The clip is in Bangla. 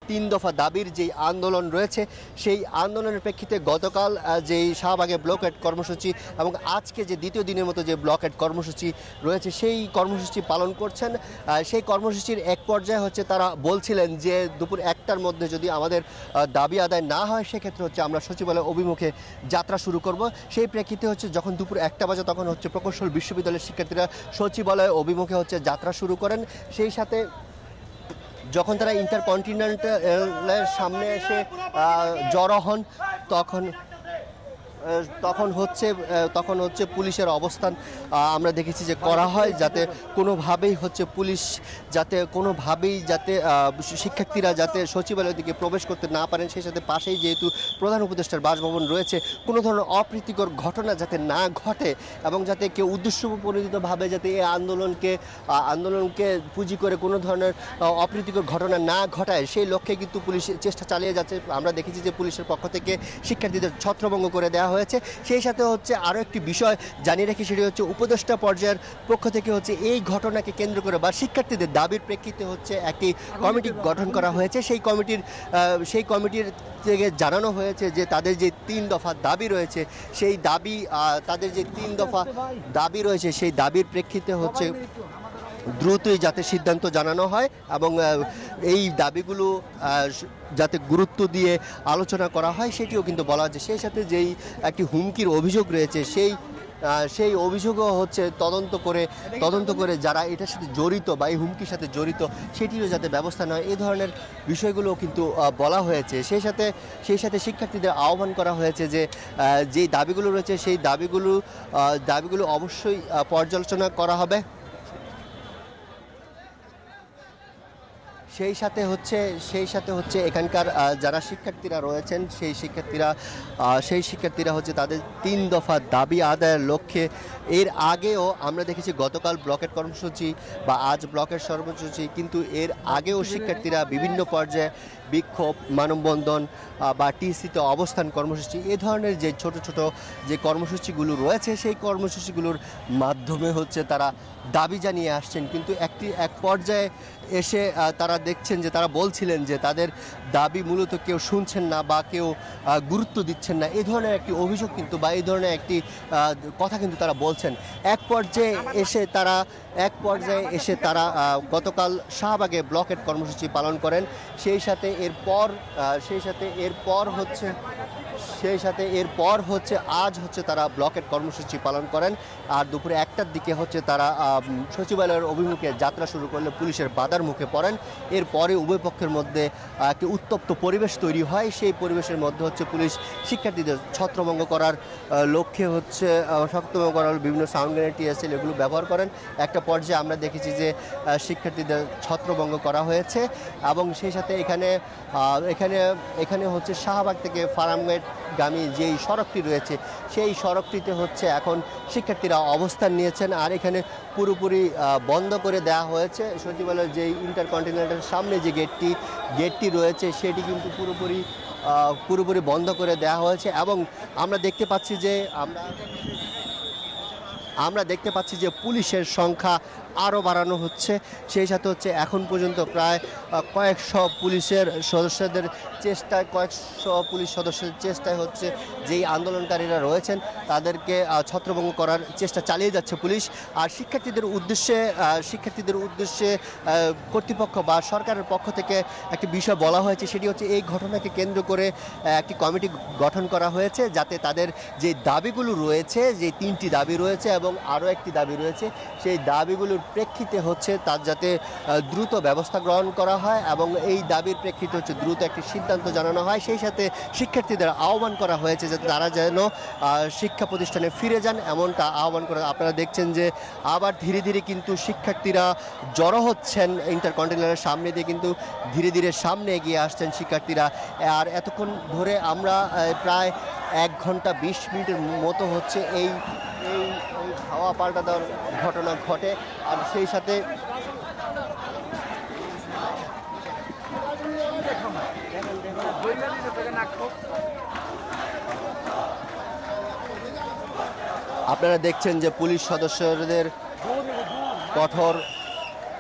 তিন দফা দাবির যেই আন্দোলন রয়েছে সেই আন্দোলনের প্রেক্ষিতে গতকাল যেই শাহবাগে ব্লকেট কর্মসূচি এবং আজকে যে দ্বিতীয় দিনের মতো যে ব্লকেট কর্মসূচি রয়েছে সেই কর্মসূচি পালন করছেন। সেই কর্মসূচির এক পর্যায়ে হচ্ছে তারা বলছিলেন যে দুপুর 1টার মধ্যে যদি আমাদের দাবি আদায় না হয় সেক্ষেত্রে হচ্ছে আমরা সচিবালয় অভিমুখে যাত্রা শুরু করব। সেই প্রেক্ষিতে হচ্ছে যখন দুপুর 1টা বাজে তখন হচ্ছে প্রকৌশল বিশ্ববিদ্যালয়ের শিক্ষার্থীরা সচিবালয় অভিমুখে হচ্ছে যাত্রা শুরু করেন। সেই সাথে যখন তারা ইন্টারকন্টিনেন্টালের সামনে এসে জড়ো হন তখন হচ্ছে পুলিশের অবস্থান আমরা দেখেছি যে করা হয় যাতে কোনোভাবেই শিক্ষার্থীরা যাতে সচিবালয়ের দিকে প্রবেশ করতে না পারেন। সেই সাথে পাশেই যেহেতু প্রধান উপদেষ্টার বাসভবন রয়েছে কোনো ধরনের অপ্রীতিকর ঘটনা যাতে না ঘটে এবং যাতে কেউ উদ্দেশ্যপ্রণোদিতভাবে যাতে এই আন্দোলনকে পুঁজি করে কোনো ধরনের অপ্রীতিকর ঘটনা না ঘটায় সেই লক্ষ্যে কিন্তু পুলিশ চেষ্টা চালিয়ে যাচ্ছে। আমরা দেখেছি যে পুলিশের পক্ষ থেকে শিক্ষার্থীদের ছত্রভঙ্গ করে দেওয়া হয়েছে। সেই সাথে হচ্ছে আরও একটি বিষয় জানিয়ে রাখি, সেটি হচ্ছে উপদেষ্টা পর্যায়ের পক্ষ থেকে হচ্ছে এই ঘটনাকে কেন্দ্র করে বা শিক্ষার্থীদের দাবির প্রেক্ষিতে হচ্ছে একটি কমিটি গঠন করা হয়েছে। সেই কমিটির থেকে জানানো হয়েছে যে তাদের যে 3 দফা দাবি রয়েছে সেই সেই দাবির প্রেক্ষিতে হচ্ছে দ্রুতই যাতে সিদ্ধান্ত জানানো হয় এবং এই দাবিগুলো যাতে গুরুত্ব দিয়ে আলোচনা করা হয় সেটিও কিন্তু বলা হচ্ছে। সেই সাথে যেই একটি হুমকির অভিযোগ রয়েছে সেই অভিযোগও হচ্ছে তদন্ত করে যারা এটার সাথে জড়িত বা এই হুমকির সাথে জড়িত সেটিরও যাতে ব্যবস্থা নেয় এই ধরনের বিষয়গুলো কিন্তু বলা হয়েছে। সেই সাথে শিক্ষার্থীদের আহ্বান করা হয়েছে যে যেই দাবিগুলো রয়েছে সেই দাবিগুলো অবশ্যই পর্যালোচনা করা হবে। সেই সাথে হচ্ছে এখানকার যারা শিক্ষার্থীরা রয়েছেন সেই শিক্ষার্থীরা হচ্ছে তাদের 3 দফা দাবি আদায়ের লক্ষ্যে এর আগেও আমরা দেখেছি গতকাল ব্লকের কর্মসূচি বা আজ ব্লকের কর্মসূচি, কিন্তু এর আগেও শিক্ষার্থীরা বিভিন্ন পর্যায়ে বিক্ষোভ, মানববন্ধন বা টিসিতে অবস্থান কর্মসূচি এ ধরনের যে ছোট যে কর্মসূচিগুলো রয়েছে সেই কর্মসূচিগুলোর মাধ্যমে হচ্ছে তারা দাবি জানিয়ে আসছেন। কিন্তু এক পর্যায়ে এসে তারা বলছিলেন যে তাদের দাবি মূলত কেউ শুনছেন না বা কেউ গুরুত্ব দিচ্ছেন না, এই ধরনের একটি অভিযোগ কিন্তু বা এই ধরনের একটি কথা কিন্তু তারা বলছেন। এক পর্যায়ে এসে তারা গতকাল শাহবাগে ব্লকেট কর্মসূচি পালন করেন। সেই সাথে এরপর হচ্ছে আজ হচ্ছে তারা ব্লকেট কর্মসূচি পালন করেন। আর দুপুরে 1টার দিকে হচ্ছে তারা সচিবালয়ের অভিমুখে যাত্রা শুরু করলে পুলিশের বাধার মুখে পড়েন। এরপরে উভয় পক্ষের মধ্যে একটি উত্তপ্ত পরিবেশ তৈরি হয়। সেই পরিবেশের মধ্যে হচ্ছে পুলিশ শিক্ষার্থীদের ছত্রভঙ্গ করার লক্ষ্যে হচ্ছে বিভিন্ন সাউন্ড গ্রেনেড, টিয়ারশেল এগুলো ব্যবহার করেন। একটা পর্যায়ে আমরা দেখেছি যে শিক্ষার্থীদের ছত্রভঙ্গ করা হয়েছে এবং সেই সাথে এখানে হচ্ছে শাহবাগ থেকে ফার্মগেটগামী যেই সড়কটি রয়েছে সেই সড়কটিতে হচ্ছে এখন শিক্ষার্থীরা অবস্থান নিয়েছেন। আর এখানে পুরোপুরি বন্ধ করে দেওয়া হয়েছে সচিবালয়ের যেই ইন্টারকন্টিনেন্টাল সামনে যে গেটটি রয়েছে সেটি কিন্তু পুরোপুরি বন্ধ করে দেওয়া হয়েছে এবং আমরা দেখতে পাচ্ছি যে পুলিশের সংখ্যা আরও বাড়ানো হচ্ছে। সেই সাথে হচ্ছে এখন পর্যন্ত প্রায় কয়েকশো পুলিশ সদস্যের চেষ্টায় হচ্ছে যেই আন্দোলনকারীরা রয়েছেন তাদেরকে ছত্রভঙ্গ করার চেষ্টা চালিয়ে যাচ্ছে পুলিশ। আর শিক্ষার্থীদের উদ্দেশ্যে কর্তৃপক্ষ বা সরকারের পক্ষ থেকে একটি বিষয় বলা হয়েছে, সেটি হচ্ছে এই ঘটনাকে কেন্দ্র করে একটি কমিটি গঠন করা হয়েছে যাতে তাদের যে দাবিগুলো রয়েছে, যে 3টি দাবি রয়েছে এবং আরও একটি দাবি রয়েছে, সেই দাবিগুলোর প্রেক্ষিতে হচ্ছে তার যাতে দ্রুত ব্যবস্থা গ্রহণ করা হয় এবং এই দাবির প্রেক্ষিতে হচ্ছে দ্রুত একটি সিদ্ধান্ত জানানো হয়। সেই সাথে শিক্ষার্থীদের আহ্বান করা হয়েছে যাতে তারা যেন শিক্ষা প্রতিষ্ঠানে ফিরে যান এমনটা আহ্বান করা। আপনারা দেখছেন যে আবার ধীরে ধীরে কিন্তু শিক্ষার্থীরা জড়ো হচ্ছেন ইন্টারকন্টিনেন্টালের সামনে দিয়ে, কিন্তু ধীরে ধীরে সামনে এগিয়ে আসছেন শিক্ষার্থীরা। আর এতক্ষণ ধরে আমরা প্রায় 1 ঘন্টা 20 মিনিটের মতো হচ্ছে এই হাওয়া পাল্টা দেওয়ার ঘটনা ঘটে। আর সেই সাথে আপনারা দেখছেন যে পুলিশ সদস্যদের কঠোর